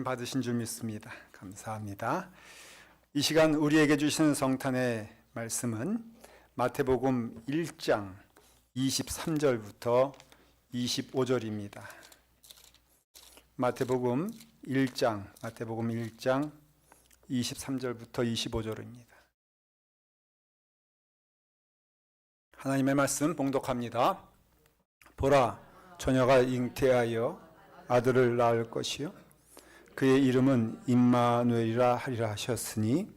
받으신 줄 믿습니다. 감사합니다. 이 시간 우리에게 주시는 성탄의 말씀은 마태복음 1장 23절부터 25절입니다. 마태복음 1장 23절부터 25절입니다. 하나님의 말씀 봉독합니다. 보라, 처녀가 잉태하여 아들을 낳을 것이요 그의 이름은 임마누엘이라 하리라 하셨으니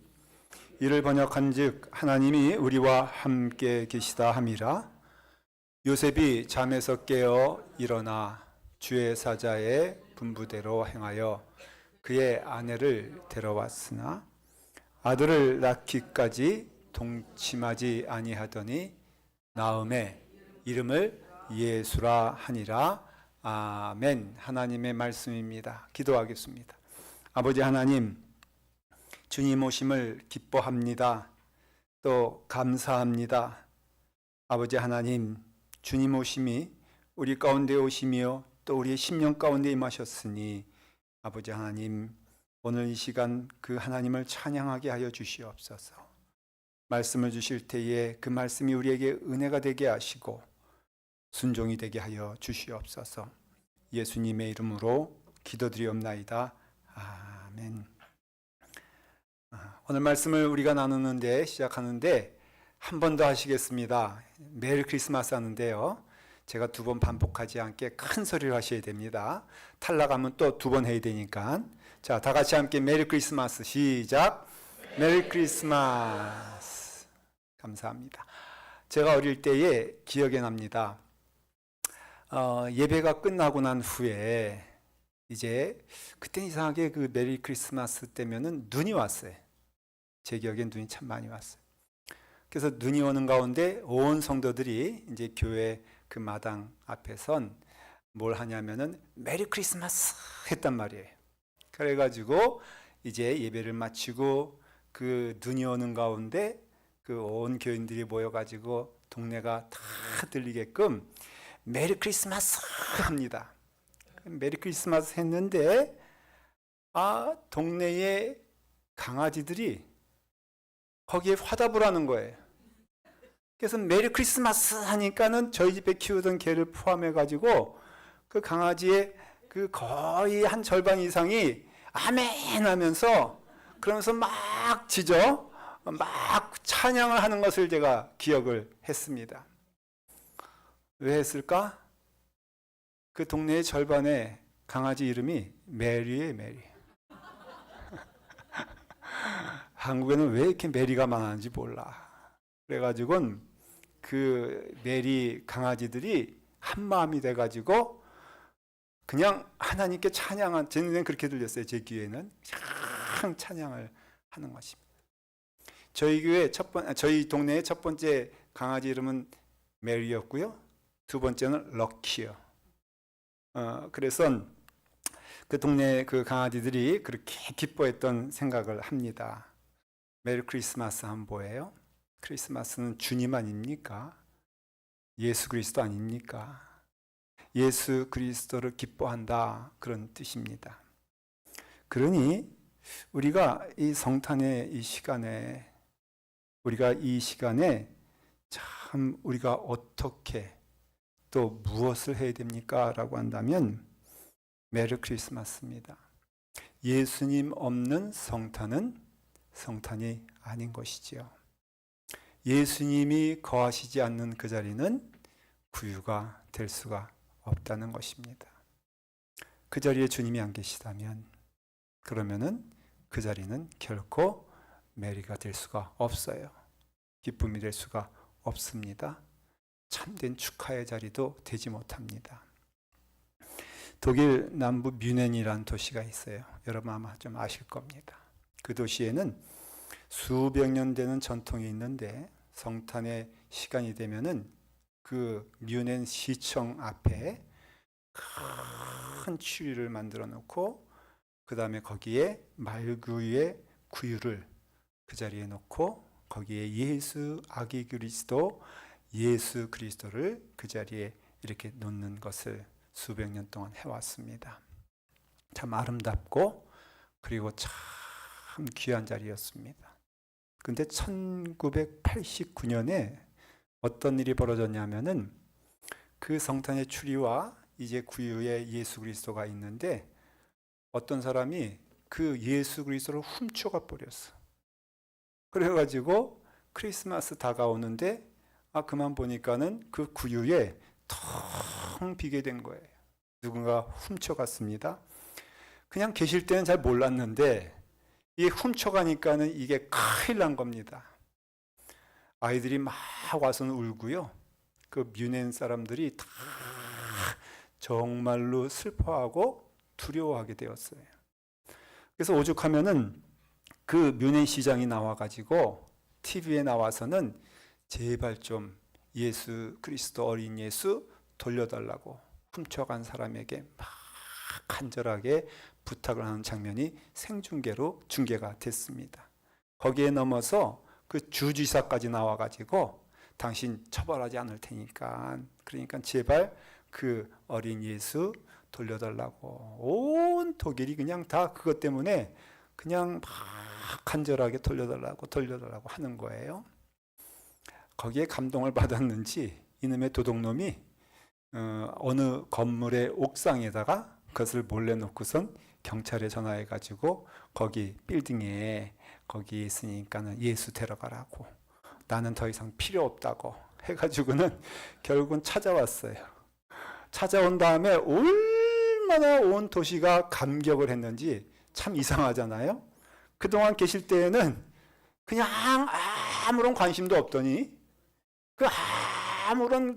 이를 번역한즉 하나님이 우리와 함께 계시다 함이라. 요셉이 잠에서 깨어 일어나 주의 사자의 분부대로 행하여 그의 아내를 데려왔으나 아들을 낳기까지 동침하지 아니하더니 나음에 이름을 예수라 하니라. 아멘. 하나님의 말씀입니다. 기도하겠습니다. 아버지 하나님, 주님 오심을 기뻐합니다. 또 감사합니다. 아버지 하나님, 주님 오심이 우리 가운데 오시며 또 우리의 심령 가운데 임하셨으니 아버지 하나님, 오늘 이 시간 그 하나님을 찬양하게 하여 주시옵소서. 말씀을 주실 때에 그 말씀이 우리에게 은혜가 되게 하시고 순종이 되게 하여 주시옵소서. 예수님의 이름으로 기도드리옵나이다. 아멘. 오늘 말씀을 우리가 나누는데 시작하는데 한 번 더 하시겠습니다. 메리 크리스마스 하는데요, 제가 두 번 반복하지 않게 큰 소리를 하셔야 됩니다. 탈락하면 또 두 번 해야 되니까. 자, 다 같이 함께 메리 크리스마스 시작. 메리 크리스마스. 감사합니다. 제가 어릴 때에 기억이 납니다. 예배가 끝나고 난 후에 이제 그때 이상하게 그 메리 크리스마스 때면은 눈이 왔어요. 제 기억엔 눈이 참 많이 왔어요. 그래서 눈이 오는 가운데 온 성도들이 이제 교회 그 마당 앞에 선 뭘 하냐면은 메리 크리스마스 했단 말이에요. 그래가지고 이제 예배를 마치고 그 눈이 오는 가운데 그 온 교인들이 모여가지고 동네가 다 들리게끔 메리 크리스마스 합니다. 메리 크리스마스 했는데 동네의 강아지들이 거기에 화답을 하는 거예요. 그래서 메리 크리스마스 하니까는 저희 집에 키우던 개를 포함해 가지고 그 강아지의 그 거의 한 절반 이상이 아멘 하면서 그러면서 막 짖어 막 찬양을 하는 것을 제가 기억을 했습니다. 왜 했을까? 그 동네의 절반의 강아지 이름이 메리예요, 메리. 한국에는 왜 이렇게 메리가 많은지 몰라. 그래가지고 그 메리 강아지들이 한 마음이 돼가지고 그냥 하나님께 찬양한, 저는 그렇게 들렸어요. 제 귀에는 찬양을 하는 것입니다. 저희 동네의 첫 번째 강아지 이름은 메리였고요. 두 번째는 럭키요. 그래서 그 동네 그 강아지들이 그렇게 기뻐했던 생각을 합니다. 메리 크리스마스 하면 뭐예요? 크리스마스는 주님 아닙니까? 예수 그리스도 아닙니까? 예수 그리스도를 기뻐한다, 그런 뜻입니다. 그러니 우리가 이 성탄의 이 시간에 참 우리가 어떻게 또 무엇을 해야 됩니까? 라고 한다면 메리 크리스마스입니다. 예수님 없는 성탄은 성탄이 아닌 것이지요. 예수님이 거하시지 않는 그 자리는 구유가 될 수가 없다는 것입니다. 그 자리에 주님이 안 계시다면 그러면은 그 자리는 결코 메리가 될 수가 없어요. 기쁨이 될 수가 없습니다. 참된 축하의 자리도 되지 못합니다. 독일 남부 뮌헨이라는 도시가 있어요. 여러분 아마 좀 아실 겁니다. 그 도시에는 수백 년 되는 전통이 있는데 성탄의 시간이 되면은 그 뮌헨 시청 앞에 큰 추리를 만들어 놓고 그 다음에 거기에 말구유의 구유를 그 자리에 놓고 거기에 예수 아기 그리스도 예수 그리스도를 그 자리에 이렇게 놓는 것을 수백 년 동안 해왔습니다. 참 아름답고 그리고 참 귀한 자리였습니다. 근데 1989년에 어떤 일이 벌어졌냐면은 그 성탄의 추리와 이제 구유에 예수 그리스도가 있는데 어떤 사람이 그 예수 그리스도를 훔쳐가 버렸어. 그래가지고 크리스마스 다가오는데 그만 보니까는 그 구유에 텅 비게 된 거예요. 누군가 훔쳐갔습니다. 그냥 계실 때는 잘 몰랐는데 이게 훔쳐가니까는 이게 큰일 난 겁니다. 아이들이 막 와서는 울고요. 그 뮌헨 사람들이 다 정말로 슬퍼하고 두려워하게 되었어요. 그래서 오죽하면은 그 뮌헨 시장이 나와가지고 TV에 나와서는 제발 좀 예수 그리스도 어린 예수 돌려달라고 훔쳐간 사람에게 막 간절하게 부탁을 하는 장면이 생중계로 중계가 됐습니다. 거기에 넘어서 그 주지사까지 나와가지고 당신 처벌하지 않을 테니까 그러니까 제발 그 어린 예수 돌려달라고 온 독일이 그냥 다 그것 때문에 그냥 막 간절하게 돌려달라고 하는 거예요. 거기에 감동을 받았는지 이놈의 도둑놈이 어느 건물의 옥상에다가 그것을 몰래 놓고선 경찰에 전화해 가지고 거기 빌딩에 거기 있으니까는 예수 데려가라고 나는 더 이상 필요 없다고 해가지고는 결국은 찾아왔어요. 찾아온 다음에 얼마나 온 도시가 감격을 했는지 참 이상하잖아요. 그동안 계실 때에는 그냥 아무런 관심도 없더니 아무런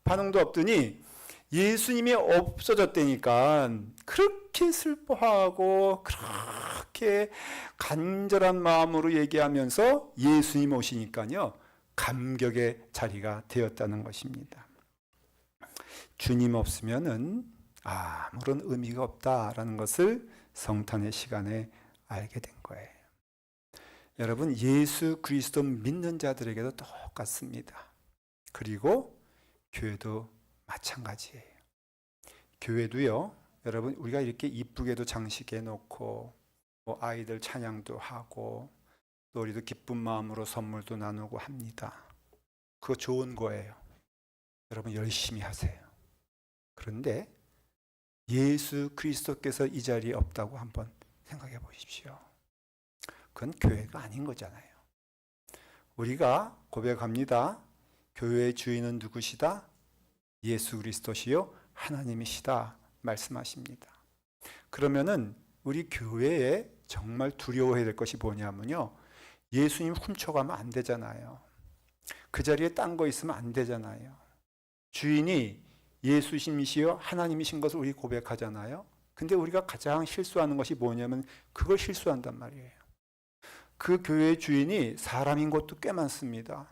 반응도 없더니 예수님이 없어졌다니까 그렇게 슬퍼하고 그렇게 간절한 마음으로 얘기하면서 예수님 오시니까요 감격의 자리가 되었다는 것입니다. 주님 없으면은 아무런 의미가 없다라는 것을 성탄의 시간에 알게 된 거예요. 여러분 예수 그리스도 믿는 자들에게도 똑같습니다. 그리고 교회도 마찬가지예요. 교회도요, 여러분 우리가 이렇게 이쁘게도 장식해 놓고 아이들 찬양도 하고 또 우리도 기쁜 마음으로 선물도 나누고 합니다. 그거 좋은 거예요. 여러분 열심히 하세요. 그런데 예수 그리스도께서 이 자리에 없다고 한번 생각해 보십시오. 그건 교회가 아닌 거잖아요. 우리가 고백합니다. 교회의 주인은 누구시다? 예수 그리스도시요 하나님이시다 말씀하십니다. 그러면은 우리 교회에 정말 두려워해야 될 것이 뭐냐면요, 예수님 훔쳐가면 안 되잖아요. 그 자리에 딴 거 있으면 안 되잖아요. 주인이 예수님이시요 하나님이신 것을 우리 고백하잖아요. 근데 우리가 가장 실수하는 것이 뭐냐면 그걸 실수한단 말이에요. 그 교회의 주인이 사람인 것도 꽤 많습니다.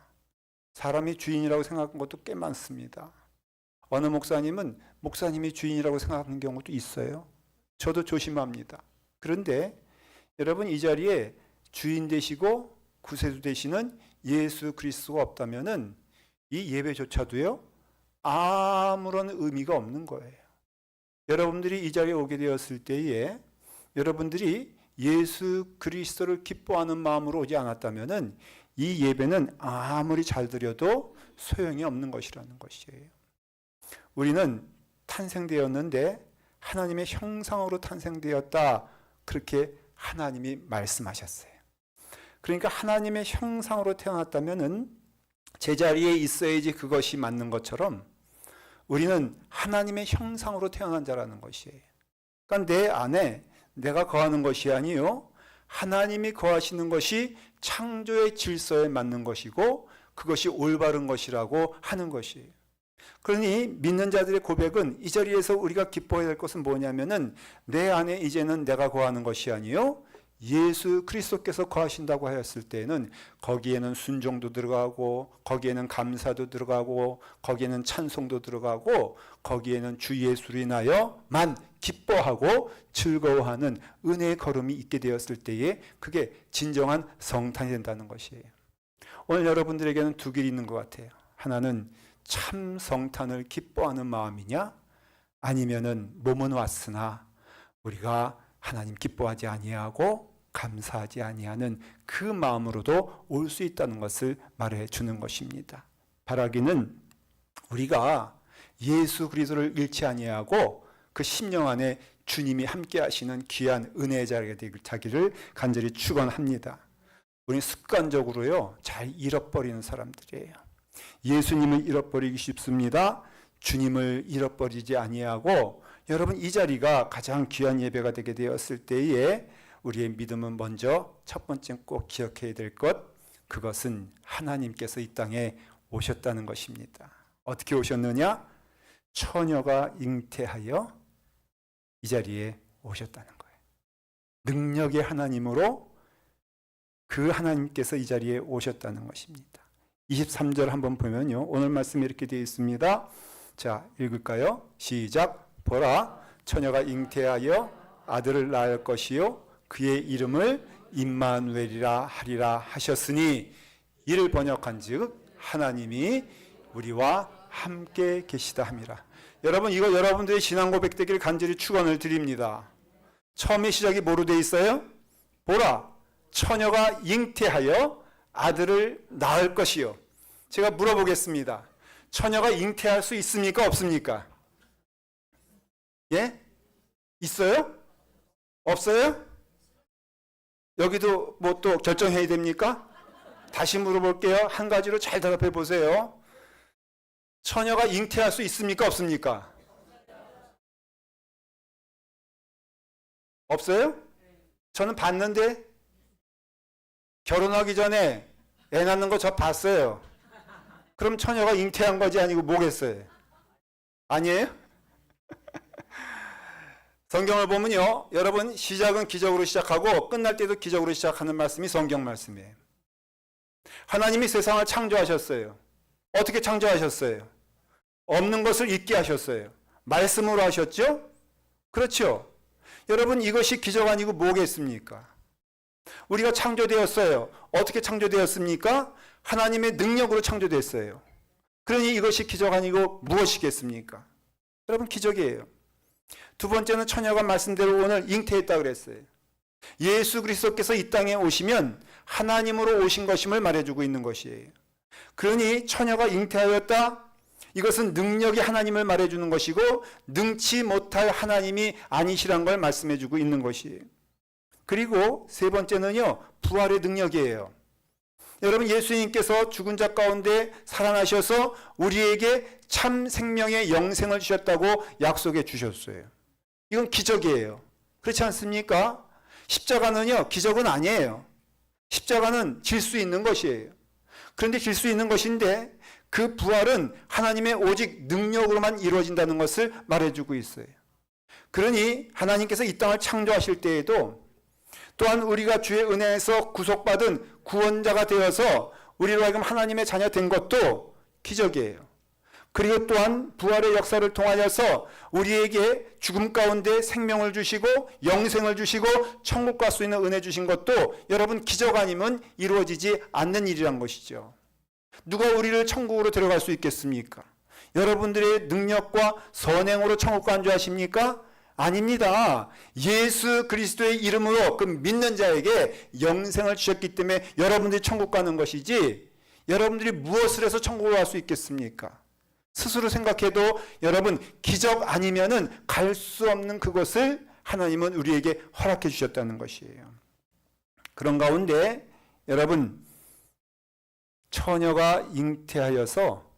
사람이 주인이라고 생각한 것도 꽤 많습니다. 어느 목사님은 목사님이 주인이라고 생각하는 경우도 있어요. 저도 조심합니다. 그런데 여러분 이 자리에 주인 되시고 구세주 되시는 예수 그리스도가 없다면은 이 예배조차도요 아무런 의미가 없는 거예요. 여러분들이 이 자리에 오게 되었을 때에 여러분들이 예수 그리스도를 기뻐하는 마음으로 오지 않았다면은 이 예배는 아무리 잘 드려도 소용이 없는 것이라는 것이에요. 우리는 탄생되었는데 하나님의 형상으로 탄생되었다. 그렇게 하나님이 말씀하셨어요. 그러니까 하나님의 형상으로 태어났다면은 제자리에 있어야지 그것이 맞는 것처럼 우리는 하나님의 형상으로 태어난 자라는 것이에요. 그러니까 내 안에 내가 거하는 것이 아니요 하나님이 거하시는 것이 창조의 질서에 맞는 것이고 그것이 올바른 것이라고 하는 것이에요. 그러니 믿는 자들의 고백은 이 자리에서 우리가 기뻐해야 될 것은 뭐냐면은 내 안에 이제는 내가 거하는 것이 아니요 예수 그리스도께서 거하신다고 하였을 때에는 거기에는 순종도 들어가고 거기에는 감사도 들어가고 거기에는 찬송도 들어가고 거기에는 주 예수를 인하여만 기뻐하고 즐거워하는 은혜의 걸음이 있게 되었을 때에 그게 진정한 성탄이 된다는 것이에요. 오늘 여러분들에게는 두 길이 있는 것 같아요. 하나는 참 성탄을 기뻐하는 마음이냐, 아니면은 몸은 왔으나 우리가 하나님 기뻐하지 아니하고 감사하지 아니하는 그 마음으로도 올 수 있다는 것을 말해 주는 것입니다. 바라기는 우리가 예수 그리스도를 잃지 아니하고 그 심령 안에 주님이 함께 하시는 귀한 은혜의 자기를 간절히 축원합니다. 우리는 습관적으로요 잘 잃어버리는 사람들이에요. 예수님을 잃어버리기 쉽습니다. 주님을 잃어버리지 아니하고 여러분 이 자리가 가장 귀한 예배가 되게 되었을 때에 우리의 믿음은 먼저 첫 번째 꼭 기억해야 될 것, 그것은 하나님께서 이 땅에 오셨다는 것입니다. 어떻게 오셨느냐? 처녀가 잉태하여 이 자리에 오셨다는 거예요. 능력의 하나님으로 그 하나님께서 이 자리에 오셨다는 것입니다. 23절 한번 보면요, 오늘 말씀이 이렇게 되어 있습니다. 자, 읽을까요? 시작. 보라, 처녀가 잉태하여 아들을 낳을 것이요 그의 이름을 임마누엘이라 하리라 하셨으니, 이를 번역한즉 하나님이 우리와 함께 계시다 함이라. 여러분, 이거 여러분들의 신앙 고백 되기를 간절히 축원을 드립니다. 처음에 시작이 뭐로 되어 있어요? 보라, 처녀가 잉태하여 아들을 낳을 것이요. 제가 물어보겠습니다. 처녀가 잉태할 수 있습니까? 없습니까? 예? 있어요? 없어요? 여기도 뭐 또 결정해야 됩니까? 다시 물어볼게요. 한 가지로 잘 대답해 보세요. 처녀가 잉태할 수 있습니까? 없습니까? 없어요? 저는 봤는데, 결혼하기 전에 애 낳는 거 저 봤어요. 그럼 처녀가 잉태한 거지 아니고 뭐겠어요? 아니에요? 성경을 보면요, 여러분, 시작은 기적으로 시작하고 끝날 때도 기적으로 시작하는 말씀이 성경 말씀이에요. 하나님이 세상을 창조하셨어요. 어떻게 창조하셨어요? 없는 것을 있게 하셨어요. 말씀으로 하셨죠? 그렇죠? 여러분, 이것이 기적 아니고 뭐겠습니까? 우리가 창조되었어요. 어떻게 창조되었습니까? 하나님의 능력으로 창조됐어요. 그러니 이것이 기적 아니고 무엇이겠습니까? 여러분, 기적이에요. 두 번째는 처녀가 말씀대로 오늘 잉태했다고 그랬어요. 예수 그리스도께서 이 땅에 오시면 하나님으로 오신 것임을 말해주고 있는 것이에요. 그러니 처녀가 잉태하였다, 이것은 능력이 하나님을 말해주는 것이고 능치 못할 하나님이 아니시란 걸 말씀해주고 있는 것이에요. 그리고 세 번째는요, 부활의 능력이에요. 여러분, 예수님께서 죽은 자 가운데 살아나셔서 우리에게 참 생명의 영생을 주셨다고 약속해 주셨어요. 이건 기적이에요. 그렇지 않습니까? 십자가는요, 기적은 아니에요. 십자가는 질 수 있는 것이에요. 그런데 질 수 있는 것인데 그 부활은 하나님의 오직 능력으로만 이루어진다는 것을 말해주고 있어요. 그러니 하나님께서 이 땅을 창조하실 때에도 또한 우리가 주의 은혜에서 구속받은 구원자가 되어서 우리로 하여금 하나님의 자녀 된 것도 기적이에요. 그리고 또한 부활의 역사를 통하여서 우리에게 죽음 가운데 생명을 주시고 영생을 주시고 천국 갈 수 있는 은혜 주신 것도 여러분 기적 아니면 이루어지지 않는 일이란 것이죠. 누가 우리를 천국으로 데려갈 수 있겠습니까? 여러분들의 능력과 선행으로 천국 간 줄 아십니까? 아닙니다. 예수 그리스도의 이름으로 그 믿는 자에게 영생을 주셨기 때문에 여러분들이 천국 가는 것이지, 여러분들이 무엇을 해서 천국을 갈 수 있겠습니까? 스스로 생각해도 여러분 기적 아니면은 갈 수 없는 그것을 하나님은 우리에게 허락해 주셨다는 것이에요. 그런 가운데 여러분, 처녀가 잉태하여서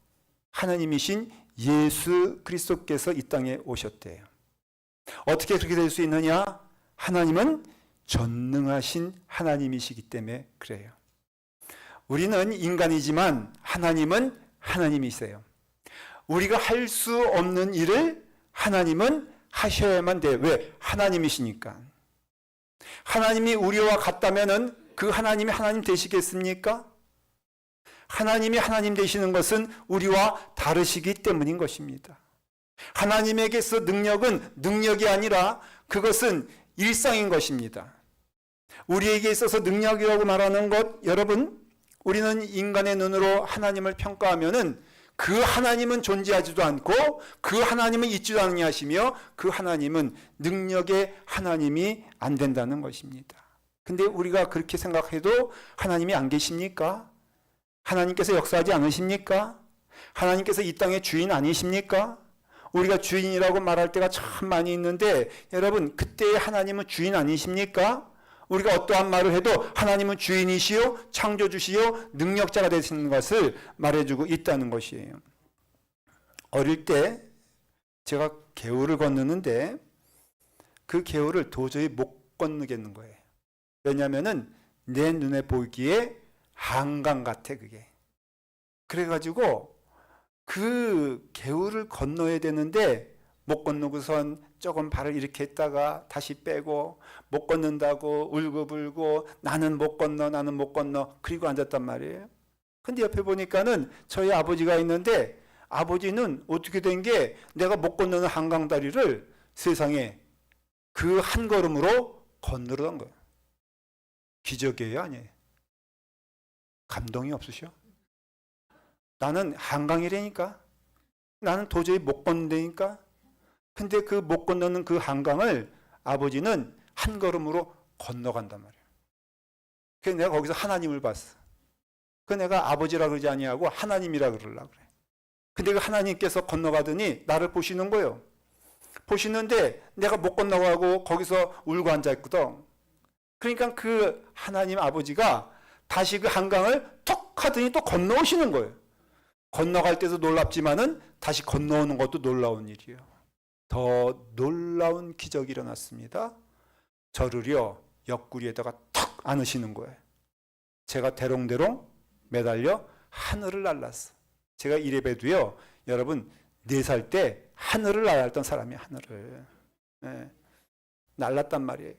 하나님이신 예수 그리스도께서 이 땅에 오셨대요. 어떻게 그렇게 될 수 있느냐? 하나님은 전능하신 하나님이시기 때문에 그래요. 우리는 인간이지만 하나님은 하나님이세요. 우리가 할 수 없는 일을 하나님은 하셔야만 돼요. 왜? 하나님이시니까. 하나님이 우리와 같다면은 그 하나님이 하나님 되시겠습니까? 하나님이 하나님 되시는 것은 우리와 다르시기 때문인 것입니다. 하나님에게서 능력은 능력이 아니라 그것은 일상인 것입니다. 우리에게 있어서 능력이라고 말하는 것, 여러분, 우리는 인간의 눈으로 하나님을 평가하면은 그 하나님은 존재하지도 않고 그 하나님은 있지도 않으냐시며 그 하나님은 능력의 하나님이 안 된다는 것입니다. 근데 우리가 그렇게 생각해도 하나님이 안 계십니까? 하나님께서 역사하지 않으십니까? 하나님께서 이 땅의 주인 아니십니까? 우리가 주인이라고 말할 때가 참 많이 있는데 여러분 그때의 하나님은 주인 아니십니까? 우리가 어떠한 말을 해도 하나님은 주인이시요 창조주시요 능력자가 되시는 것을 말해주고 있다는 것이에요. 어릴 때 제가 개울을 건너는데 그 개울을 도저히 못 건너겠는 거예요. 왜냐하면 내 눈에 보기에 한강 같아 그게. 그래가지고 그 개울을 건너야 되는데 못 건너고선 조금 발을 이렇게 했다가 다시 빼고 못 건넌다고 울고불고 나는 못 건너 그리고 앉았단 말이에요. 근데 옆에 보니까는 저희 아버지가 있는데 아버지는 어떻게 된 게 내가 못 건너는 한강 다리를 세상에 그 한 걸음으로 건너던 거예요. 기적이에요 아니에요? 감동이 없으셔? 나는 한강이라니까. 나는 도저히 못 건너니까. 근데 그 못 건너는 그 한강을 아버지는 한 걸음으로 건너간단 말이에요. 그래서 내가 거기서 하나님을 봤어. 그래서 내가 아버지라 그러지 아니하고 하나님이라 그러려고 그래. 근데 그 하나님께서 건너가더니 나를 보시는 거예요. 보시는데 내가 못 건너가고 거기서 울고 앉아있거든. 그러니까 그 하나님 아버지가 다시 그 한강을 톡 하더니 또 건너오시는 거예요. 건너갈 때도 놀랍지만은 다시 건너오는 것도 놀라운 일이에요. 더 놀라운 기적이 일어났습니다. 저를요 옆구리에다가 탁 안으시는 거예요. 제가 대롱대롱 매달려 하늘을 날랐어. 제가 이래봬도요 여러분 4살 때 하늘을 날았던 사람이에요. 하늘을 날랐단 말이에요.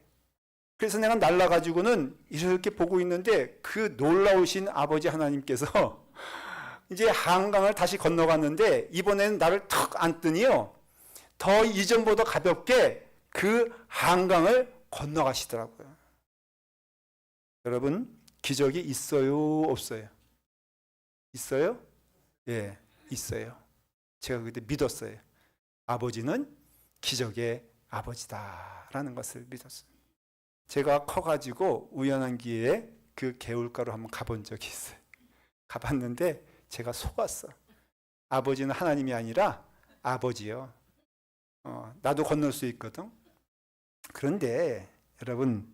그래서 내가 날라가지고는 이렇게 보고 있는데 그 놀라우신 아버지 하나님께서 이제 한강을 다시 건너갔는데 이번에는 나를 턱 안더니요 더 이전보다 가볍게 그 한강을 건너가시더라고요. 여러분 기적이 있어요 없어요? 있어요? 예, 있어요. 제가 그때 믿었어요. 아버지는 기적의 아버지다라는 것을 믿었어요. 제가 커가지고 우연한 기회에 그 개울가로 한번 가본 적이 있어요. 가봤는데 제가 속았어. 아버지는 하나님이 아니라 아버지요. 나도 건널 수 있거든. 그런데 여러분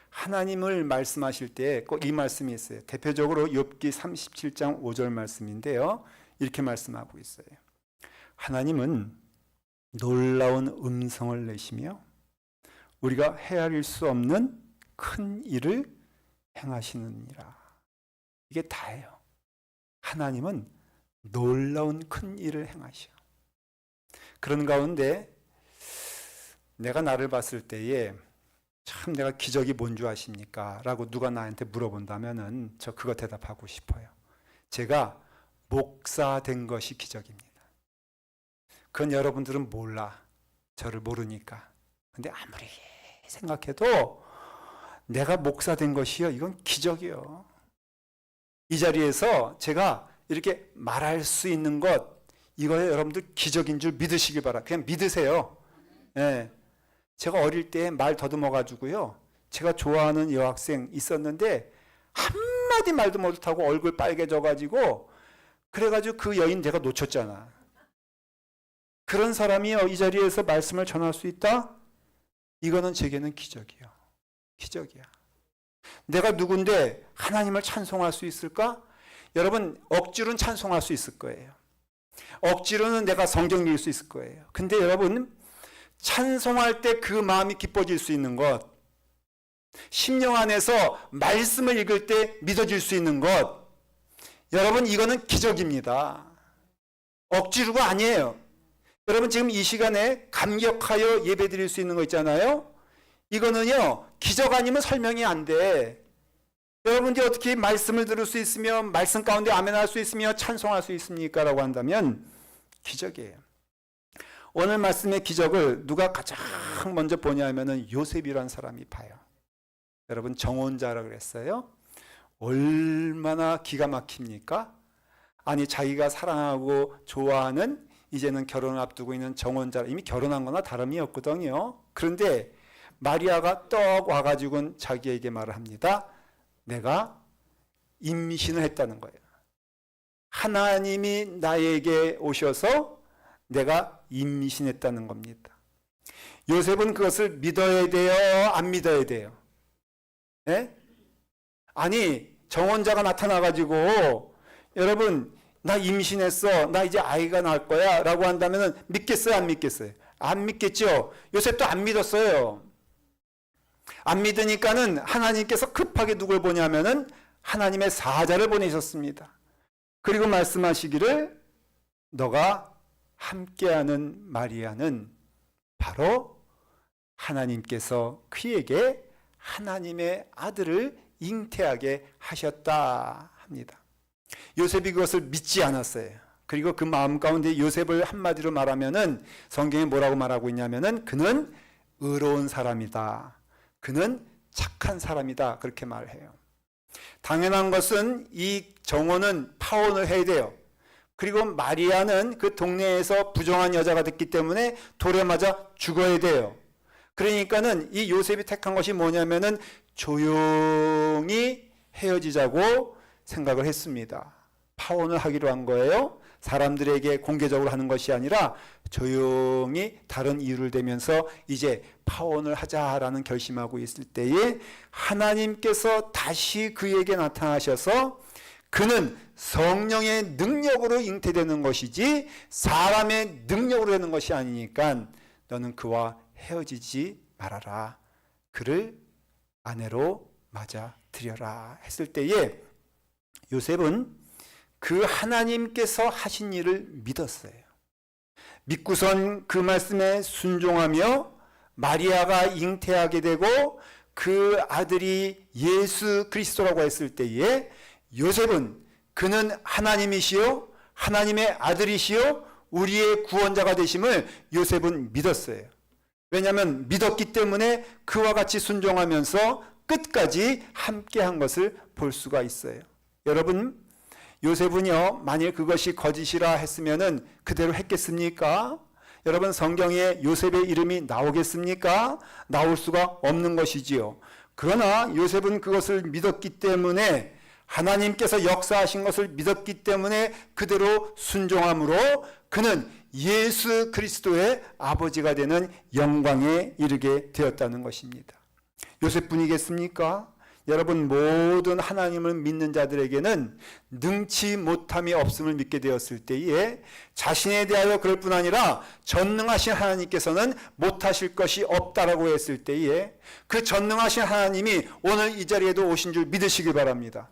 하나님을 말씀하실 때 꼭 이 말씀이 있어요. 대표적으로 욥기 37장 5절 말씀인데요. 이렇게 말씀하고 있어요. 하나님은 놀라운 음성을 내시며 우리가 헤아릴 수 없는 큰 일을 행하시느니라. 이게 다예요. 하나님은 놀라운 큰 일을 행하셔. 그런 가운데 내가 나를 봤을 때에 참 내가 기적이 뭔 줄 아십니까? 라고 누가 나한테 물어본다면은 저 그거 대답하고 싶어요. 제가 목사 된 것이 기적입니다. 그건 여러분들은 몰라. 저를 모르니까. 근데 아무리 생각해도 내가 목사 된 것이요. 이건 기적이요. 이 자리에서 제가 이렇게 말할 수 있는 것, 이거에 여러분들 기적인 줄 믿으시기 바랍니다. 그냥 믿으세요. 예. 제가 어릴 때 말 더듬어가지고요. 제가 좋아하는 여학생 있었는데 한마디 말도 못하고 얼굴 빨개져가지고 그래가지고 그 여인 내가 놓쳤잖아. 그런 사람이요. 이 자리에서 말씀을 전할 수 있다? 이거는 제게는 기적이요. 기적이야. 내가 누군데 하나님을 찬송할 수 있을까? 여러분 억지로는 찬송할 수 있을 거예요. 억지로는 내가 성경 읽을 수 있을 거예요. 근데 여러분 찬송할 때 그 마음이 기뻐질 수 있는 것, 심령 안에서 말씀을 읽을 때 믿어질 수 있는 것, 여러분 이거는 기적입니다. 억지로가 아니에요. 여러분 지금 이 시간에 감격하여 예배드릴 수 있는 거 있잖아요. 이거는요 기적 아니면 설명이 안 돼. 여러분들이 어떻게 말씀을 들을 수 있으며 말씀 가운데 아멘할 수 있으며 찬송할 수 있습니까? 라고 한다면 기적이에요. 오늘 말씀의 기적을 누가 가장 먼저 보냐면은 요셉이라는 사람이 봐요. 여러분 정혼자라고 그랬어요. 얼마나 기가 막힙니까? 아니 자기가 사랑하고 좋아하는 이제는 결혼을 앞두고 있는 정혼자, 이미 결혼한 거나 다름이 없거든요. 그런데 마리아가 떡 와가지고는 자기에게 말을 합니다. 내가 임신을 했다는 거예요. 하나님이 나에게 오셔서 내가 임신했다는 겁니다. 요셉은 그것을 믿어야 돼요? 안 믿어야 돼요? 네? 아니 정혼자가 나타나가지고 여러분 나 임신했어, 나 이제 아이가 날 거야 라고 한다면 믿겠어요? 안 믿겠어요? 안 믿겠죠. 요셉도 안 믿었어요. 안 믿으니까는 하나님께서 급하게 누굴 보냐면은 하나님의 사자를 보내셨습니다. 그리고 말씀하시기를 너가 함께하는 마리아는 바로 하나님께서 그에게 하나님의 아들을 잉태하게 하셨다 합니다. 요셉이 그것을 믿지 않았어요. 그리고 그 마음 가운데 요셉을 한마디로 말하면은 성경에 뭐라고 말하고 있냐면은 그는 의로운 사람이다. 그는 착한 사람이다. 그렇게 말해요. 당연한 것은 이 정혼은 파혼을 해야 돼요. 그리고 마리아는 그 동네에서 부정한 여자가 됐기 때문에 돌에 맞아 죽어야 돼요. 그러니까는 이 요셉이 택한 것이 뭐냐면은 조용히 헤어지자고 생각을 했습니다. 파혼을 하기로 한 거예요. 사람들에게 공개적으로 하는 것이 아니라 조용히 다른 이유를 대면서 이제 파혼을 하자라는 결심하고 있을 때에 하나님께서 다시 그에게 나타나셔서 그는 성령의 능력으로 잉태되는 것이지 사람의 능력으로 되는 것이 아니니까 너는 그와 헤어지지 말아라. 그를 아내로 맞아들여라 했을 때에 요셉은 그 하나님께서 하신 일을 믿었어요. 믿고선 그 말씀에 순종하며 마리아가 잉태하게 되고 그 아들이 예수 그리스도라고 했을 때에 요셉은 그는 하나님이시요 하나님의 아들이시요 우리의 구원자가 되심을 요셉은 믿었어요. 왜냐하면 믿었기 때문에 그와 같이 순종하면서 끝까지 함께한 것을 볼 수가 있어요. 여러분, 요셉은요, 만일 그것이 거짓이라 했으면은 그대로 했겠습니까? 여러분, 성경에 요셉의 이름이 나오겠습니까? 나올 수가 없는 것이지요. 그러나 요셉은 그것을 믿었기 때문에 하나님께서 역사하신 것을 믿었기 때문에 그대로 순종함으로 그는 예수 그리스도의 아버지가 되는 영광에 이르게 되었다는 것입니다. 요셉뿐이겠습니까? 여러분, 모든 하나님을 믿는 자들에게는 능치 못함이 없음을 믿게 되었을 때에 자신에 대하여 그럴 뿐 아니라 전능하신 하나님께서는 못하실 것이 없다라고 했을 때에 그 전능하신 하나님이 오늘 이 자리에도 오신 줄 믿으시길 바랍니다.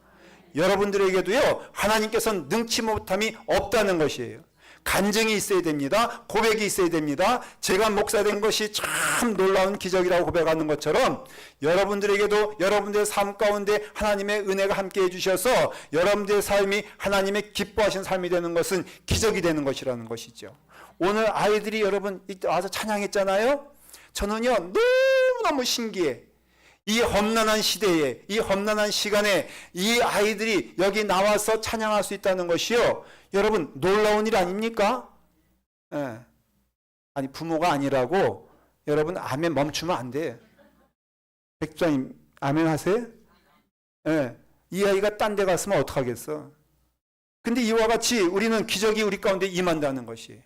여러분들에게도요, 하나님께서는 능치 못함이 없다는 것이에요. 간증이 있어야 됩니다. 고백이 있어야 됩니다. 제가 목사된 것이 참 놀라운 기적이라고 고백하는 것처럼 여러분들에게도 여러분들의 삶 가운데 하나님의 은혜가 함께 해주셔서 여러분들의 삶이 하나님의 기뻐하신 삶이 되는 것은 기적이 되는 것이라는 것이죠. 오늘 아이들이 여러분 와서 찬양했잖아요. 저는요 너무너무 신기해. 이 험난한 시대에, 이 험난한 시간에 이 아이들이 여기 나와서 찬양할 수 있다는 것이요, 여러분 놀라운 일 아닙니까? 예. 아니 부모가 아니라고 여러분 아멘 멈추면 안 돼. 백장님 아멘 하세요? 예. 이 아이가 딴 데 갔으면 어떡하겠어? 근데 이와 같이 우리는 기적이 우리 가운데 임한다는 것이,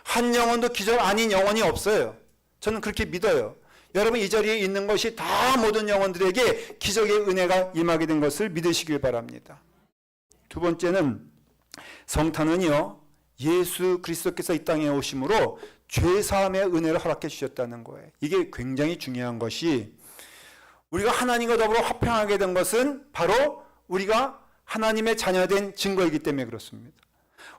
한 영혼도 기적 아닌 영혼이 없어요. 저는 그렇게 믿어요. 여러분 이 자리에 있는 것이 다 모든 영혼들에게 기적의 은혜가 임하게 된 것을 믿으시길 바랍니다. 두 번째는 성탄은요, 예수 그리스도께서 이 땅에 오심으로 죄사함의 은혜를 허락해 주셨다는 거예요. 이게 굉장히 중요한 것이, 우리가 하나님과 더불어 화평하게 된 것은 바로 우리가 하나님의 자녀된 증거이기 때문에 그렇습니다.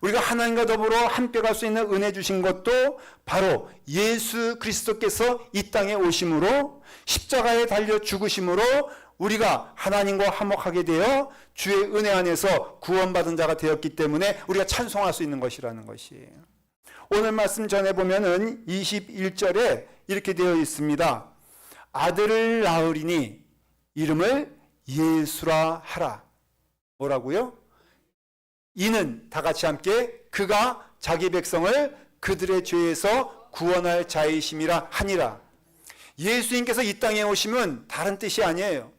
우리가 하나님과 더불어 함께 갈 수 있는 은혜 주신 것도 바로 예수 그리스도께서 이 땅에 오심으로, 십자가에 달려 죽으심으로 우리가 하나님과 화목하게 되어 주의 은혜 안에서 구원받은 자가 되었기 때문에 우리가 찬송할 수 있는 것이라는 것이에요. 오늘 말씀 전해 보면은 21절에 이렇게 되어 있습니다. 아들을 낳으리니 이름을 예수라 하라. 뭐라고요? 이는 다 같이 함께 그가 자기 백성을 그들의 죄에서 구원할 자이심이라 하니라. 예수님께서 이 땅에 오시면 다른 뜻이 아니에요.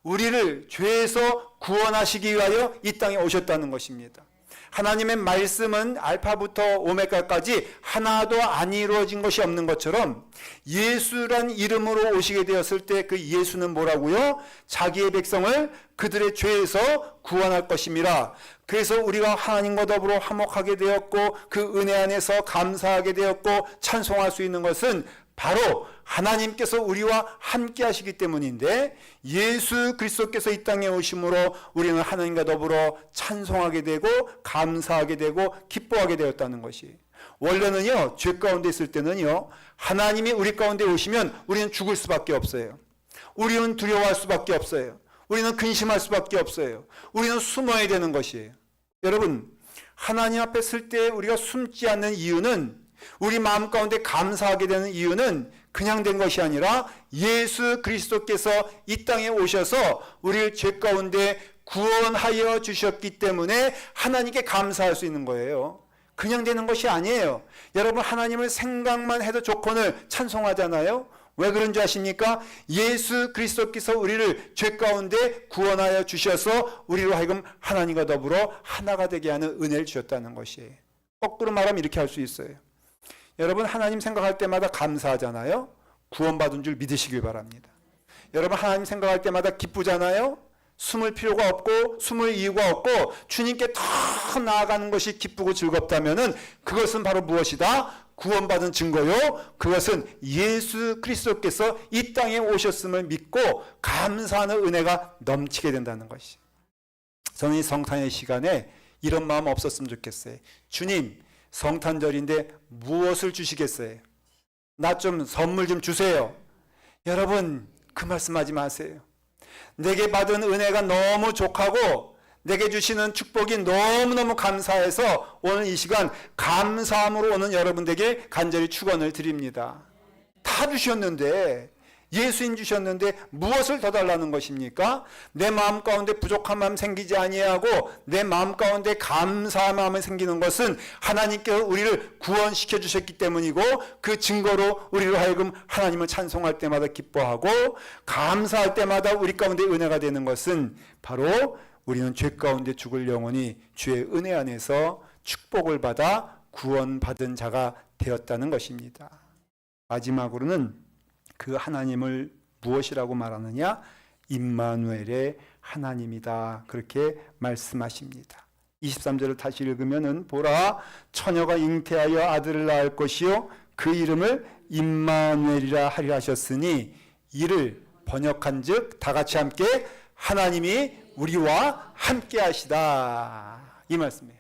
우리를 죄에서 구원하시기 위하여 이 땅에 오셨다는 것입니다. 하나님의 말씀은 알파부터 오메가까지 하나도 안 이루어진 것이 없는 것처럼 예수란 이름으로 오시게 되었을 때 그 예수는 뭐라고요? 자기의 백성을 그들의 죄에서 구원할 것임이라. 그래서 우리가 하나님과 더불어 화목하게 되었고 그 은혜 안에서 감사하게 되었고 찬송할 수 있는 것은 바로 하나님께서 우리와 함께 하시기 때문인데, 예수 그리스도께서 이 땅에 오심으로 우리는 하나님과 더불어 찬송하게 되고 감사하게 되고 기뻐하게 되었다는 것이. 원래는요, 죄 가운데 있을 때는요, 하나님이 우리 가운데 오시면 우리는 죽을 수밖에 없어요. 우리는 두려워할 수밖에 없어요. 우리는 근심할 수밖에 없어요. 우리는 숨어야 되는 것이에요. 여러분, 하나님 앞에 설 때 우리가 숨지 않는 이유는, 우리 마음 가운데 감사하게 되는 이유는 그냥 된 것이 아니라 예수 그리스도께서 이 땅에 오셔서 우리를 죄 가운데 구원하여 주셨기 때문에 하나님께 감사할 수 있는 거예요. 그냥 되는 것이 아니에요. 여러분, 하나님을 생각만 해도 좋거늘 찬송하잖아요. 왜 그런 줄 아십니까? 예수 그리스도께서 우리를 죄 가운데 구원하여 주셔서 우리로 하여금 하나님과 더불어 하나가 되게 하는 은혜를 주셨다는 것이에요. 거꾸로 말하면 이렇게 할 수 있어요. 여러분, 하나님 생각할 때마다 감사하잖아요. 구원받은 줄 믿으시길 바랍니다. 여러분, 하나님 생각할 때마다 기쁘잖아요. 숨을 필요가 없고 숨을 이유가 없고 주님께 더 나아가는 것이 기쁘고 즐겁다면은 그것은 바로 무엇이다? 구원받은 증거요. 그것은 예수 그리스도께서 이 땅에 오셨음을 믿고 감사하는 은혜가 넘치게 된다는 것이. 저는 이 성탄의 시간에 이런 마음 없었으면 좋겠어요. 주님, 성탄절인데 무엇을 주시겠어요? 나 좀 선물 좀 주세요. 여러분, 그 말씀하지 마세요. 내게 받은 은혜가 너무 족하고 내게 주시는 축복이 너무너무 감사해서 오늘 이 시간 감사함으로 오는 여러분들에게 간절히 축원을 드립니다. 다 주셨는데, 예수님 주셨는데 무엇을 더 달라는 것입니까? 내 마음 가운데 부족한 마음 생기지 아니하고 내 마음 가운데 감사한 마음이 생기는 것은 하나님께서 우리를 구원시켜 주셨기 때문이고, 그 증거로 우리로 하여금 하나님을 찬송할 때마다 기뻐하고 감사할 때마다 우리 가운데 은혜가 되는 것은 바로 우리는 죄 가운데 죽을 영혼이 주의 은혜 안에서 축복을 받아 구원받은 자가 되었다는 것입니다. 마지막으로는 그 하나님을 무엇이라고 말하느냐? 임마누엘의 하나님이다, 그렇게 말씀하십니다. 23절을 다시 읽으면은, 보라, 처녀가 잉태하여 아들을 낳을 것이요 그 이름을 임마누엘이라 하리라 하셨으니, 이를 번역한즉 다 같이 함께 하나님이 우리와 함께 하시다, 이 말씀이에요.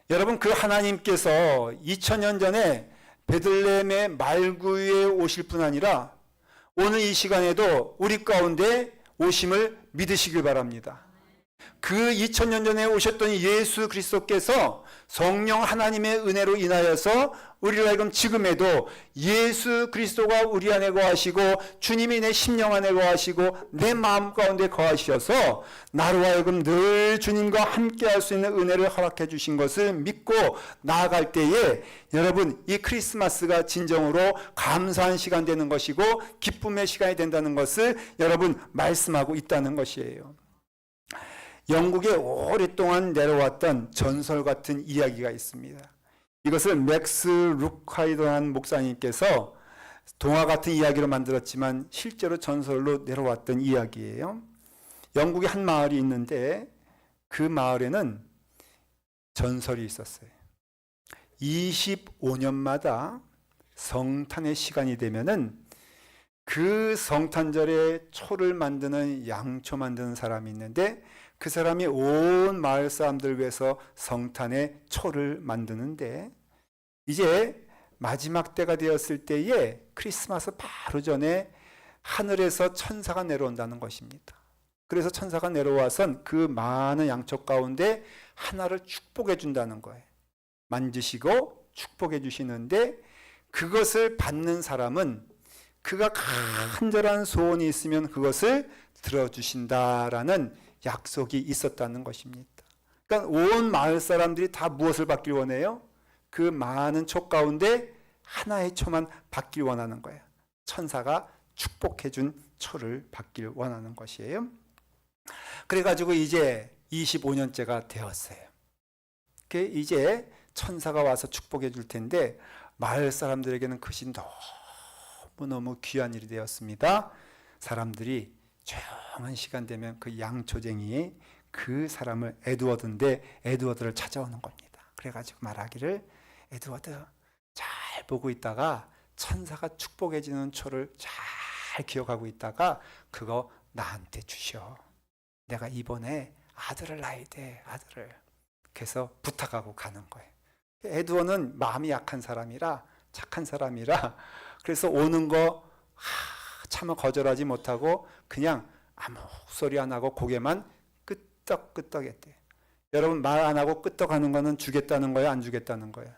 여러분, 그 하나님께서 2000년 전에 베들레헴의 말구유에 오실 뿐 아니라 오늘 이 시간에도 우리 가운데 오심을 믿으시길 바랍니다. 그 2000년 전에 오셨던 예수 그리스도께서 성령 하나님의 은혜로 인하여서 우리로 하여금 지금에도 예수 그리스도가 우리 안에 거하시고 주님이 내 심령 안에 거하시고 내 마음 가운데 거하셔서 나로 하여금 늘 주님과 함께 할 수 있는 은혜를 허락해 주신 것을 믿고 나아갈 때에, 여러분, 이 크리스마스가 진정으로 감사한 시간 되는 것이고 기쁨의 시간이 된다는 것을 여러분 말씀하고 있다는 것이에요. 영국에 오랫동안 내려왔던 전설 같은 이야기가 있습니다. 이것을 맥스 루카이더한 목사님께서 동화 같은 이야기로 만들었지만 실제로 전설로 내려왔던 이야기예요. 영국에 한 마을이 있는데 그 마을에는 전설이 있었어요. 25년마다 성탄의 시간이 되면은 그 성탄절에 초를 만드는, 양초 만드는 사람이 있는데 그 사람이 온 마을 사람들 위해서 성탄의 초를 만드는데, 이제 마지막 때가 되었을 때에 크리스마스 바로 전에 하늘에서 천사가 내려온다는 것입니다. 그래서 천사가 내려와선 그 많은 양초 가운데 하나를 축복해 준다는 거예요. 만지시고 축복해 주시는데, 그것을 받는 사람은 그가 간절한 소원이 있으면 그것을 들어주신다라는 약속이 있었다는 것입니다. 그러니까 온 마을 사람들이 다 무엇을 받길 원해요? 그 많은 초 가운데 하나의 초만 받길 원하는 거예요. 천사가 축복해준 초를 받길 원하는 것이에요. 그래가지고 이제 25년째가 되었어요. 이제 천사가 와서 축복해 줄 텐데 마을 사람들에게는 그것이 너무너무 귀한 일이 되었습니다. 사람들이 조용한 시간 되면 그 양초쟁이 그 사람을 에드워드를 찾아오는 겁니다. 그래가지고 말하기를 에드워드 잘 보고 있다가 천사가 축복해 주는 초를 잘 기억하고 있다가 그거 나한테 주셔. 내가 이번에 아들을 낳아야 돼. 아들을. 그래서 부탁하고 가는 거예요. 에드워드는 마음이 약한 사람이라 착한 사람이라 그래서 오는 거 차마 거절하지 못하고 그냥 아무 소리 안 하고 고개만 끄떡끄떡했대. 여러분 말 안 하고 끄떡하는 거는 주겠다는 거예요? 안 주겠다는 거예요?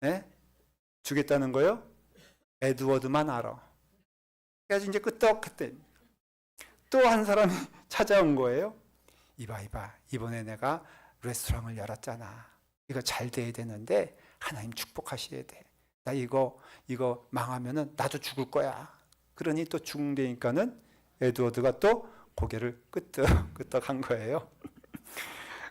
네? 주겠다는 거예요? 에드워드만 알아. 그래서 이제 끄떡했대. 또 한 사람이 찾아온 거예요. 이봐 이번에 내가 레스토랑을 열었잖아. 이거 잘 돼야 되는데 하나님 축복하셔야 돼. 나 이거 망하면은 나도 죽을 거야. 그러니 또 죽는다니까는 에드워드가 또 고개를 끄떡끄떡 한 거예요.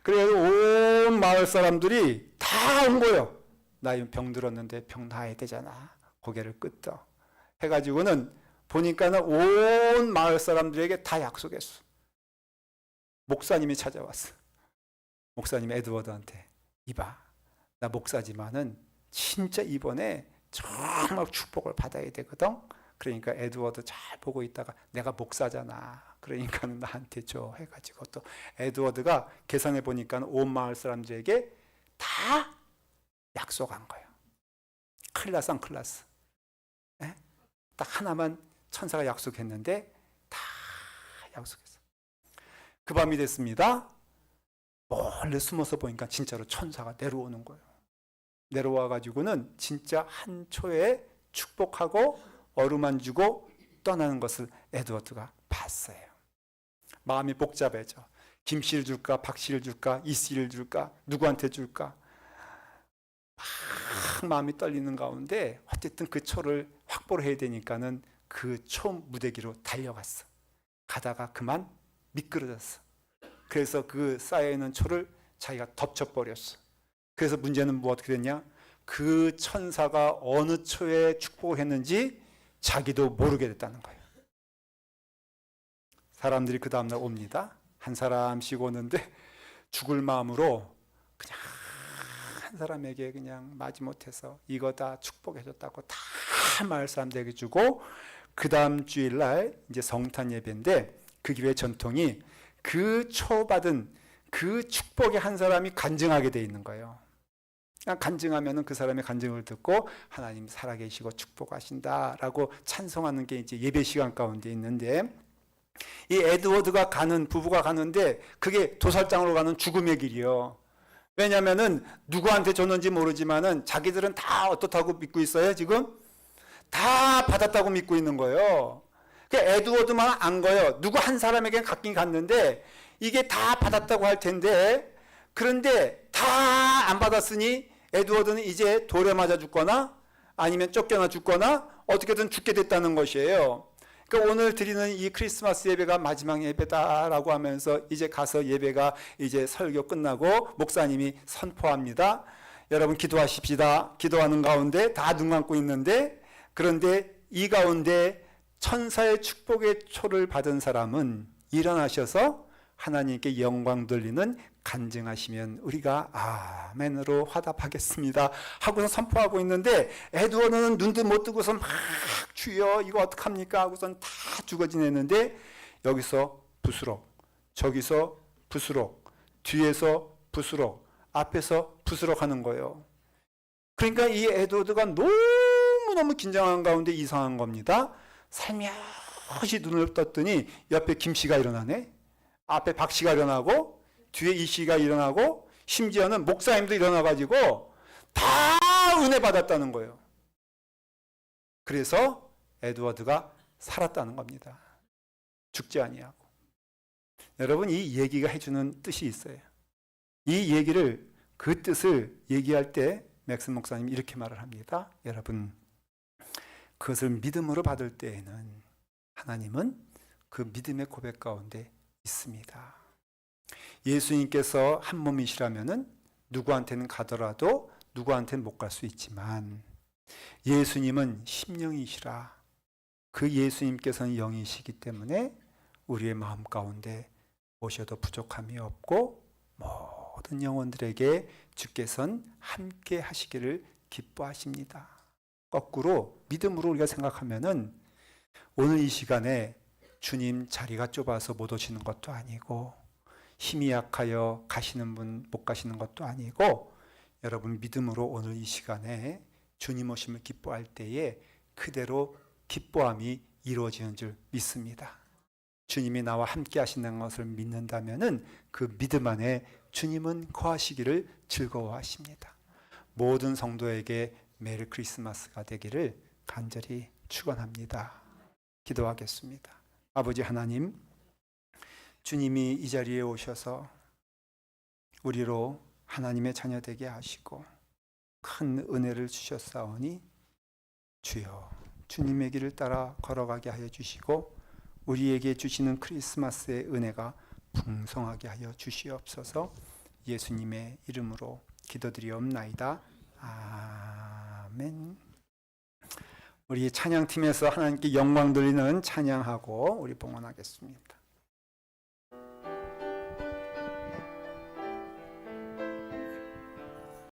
그래서 온 마을 사람들이 다 온 거예요. 나 병 들었는데 병 나아야 되잖아. 고개를 끄떡 해가지고는 보니까는 온 마을 사람들에게 다 약속했어. 목사님이 찾아왔어. 목사님이 에드워드한테 이봐 나 목사지만은 진짜 이번에 정말 축복을 받아야 되거든. 그러니까 에드워드 잘 보고 있다가 내가 목사잖아. 그러니까는 나한테 줘 해가지고 또 에드워드가 계산해 보니까 온 마을 사람들에게 다 약속한 거예요. 클라스 안 클라스. 네? 딱 하나만 천사가 약속했는데 다 약속했어. 그 밤이 됐습니다. 몰래 숨어서 보니까 진짜로 천사가 내려오는 거예요. 내려와 가지고는 진짜 한 초에 축복하고 어루만지고 떠나는 것을 에드워드가 봤어요. 마음이 복잡해져. 김씨를 줄까 박씨를 줄까 이씨를 줄까 누구한테 줄까 막 마음이 떨리는 가운데 어쨌든 그 초를 확보를 해야 되니까는 그 초 무대기로 달려갔어. 가다가 그만 미끄러졌어. 그래서 그 쌓여있는 초를 자기가 덮쳐버렸어. 그래서 문제는 뭐 어떻게 됐냐? 그 천사가 어느 초에 축복을 했는지 자기도 모르게 됐다는 거예요. 사람들이 그 다음날 옵니다. 한 사람씩 오는데 죽을 마음으로 그냥 한 사람에게 그냥 마지못해서 이거 다 축복해줬다고 다 마을 사람들에게 주고 그 다음 주일날 이제 성탄 예배인데 그 교회 전통이 그 초받은 그 축복의 한 사람이 간증하게 돼 있는 거예요. 간증하면은 그 사람의 간증을 듣고 하나님 살아계시고 축복하신다라고 찬송하는 게 이제 예배 시간 가운데 있는데 이 에드워드가 가는 부부가 가는데 그게 도살장으로 가는 죽음의 길이요. 왜냐면은 누구한테 줬는지 모르지만은 자기들은 다 어떻다고 믿고 있어요. 지금 다 받았다고 믿고 있는 거예요. 에드워드만 안 거예요. 누구 한 사람에겐 갔긴 갔는데 이게 다 받았다고 할 텐데 그런데 다 안 받았으니 에드워드는 이제 돌에 맞아 죽거나 아니면 쫓겨나 죽거나 어떻게든 죽게 됐다는 것이에요. 그러니까 오늘 드리는 이 크리스마스 예배가 마지막 예배다라고 하면서 이제 가서 예배가 이제 설교 끝나고 목사님이 선포합니다. 여러분 기도하십시다. 기도하는 가운데 다 눈 감고 있는데 그런데 이 가운데 천사의 축복의 초를 받은 사람은 일어나셔서 하나님께 영광 돌리는 간증하시면 우리가 아멘으로 화답하겠습니다 하고서 선포하고 있는데 에드워드는 눈도 못 뜨고서 막 주여 이거 어떡합니까 하고선 다 죽어 지냈는데 여기서 부스럭 저기서 부스럭 뒤에서 부스럭 앞에서 부스럭 하는 거예요. 그러니까 이 에드워드가 너무너무 긴장한 가운데 이상한 겁니다. 살며시 눈을 떴더니 옆에 김씨가 일어나네. 앞에 박씨가 일어나고 뒤에 이씨가 일어나고 심지어는 목사님도 일어나가지고 다 은혜 받았다는 거예요. 그래서 에드워드가 살았다는 겁니다. 죽지 아니하고. 여러분 이 얘기가 해주는 뜻이 있어요. 이 얘기를, 그 뜻을 얘기할 때 맥슨 목사님이 이렇게 말을 합니다. 여러분, 그것을 믿음으로 받을 때에는 하나님은 그 믿음의 고백 가운데 있습니다. 예수님께서 한 몸이시라면은 누구한테는 가더라도 누구한테는 못 갈 수 있지만, 예수님은 심령이시라. 그 예수님께서는 영이시기 때문에 우리의 마음 가운데 오셔도 부족함이 없고 모든 영혼들에게 주께서는 함께 하시기를 기뻐하십니다. 거꾸로 믿음으로 우리가 생각하면은 오늘 이 시간에 주님 자리가 좁아서 못 오시는 것도 아니고, 힘이 약하여 가시는 분 못 가시는 것도 아니고, 여러분 믿음으로 오늘 이 시간에 주님 오심을 기뻐할 때에 그대로 기뻐함이 이루어지는 줄 믿습니다. 주님이 나와 함께 하신다는 것을 믿는다면은 그 믿음 안에 주님은 거하시기를 즐거워하십니다. 모든 성도에게 메리 크리스마스가 되기를 간절히 축원합니다. 기도하겠습니다. 아버지 하나님, 주님이 이 자리에 오셔서 우리로 하나님의 자녀 되게 하시고 큰 은혜를 주셨사오니 주여, 주님의 길을 따라 걸어가게 하여 주시고 우리에게 주시는 크리스마스의 은혜가 풍성하게 하여 주시옵소서. 예수님의 이름으로 기도드리옵나이다. 아멘. 우리 찬양팀에서 하나님께 영광 돌리는 찬양하고 우리 봉헌하겠습니다.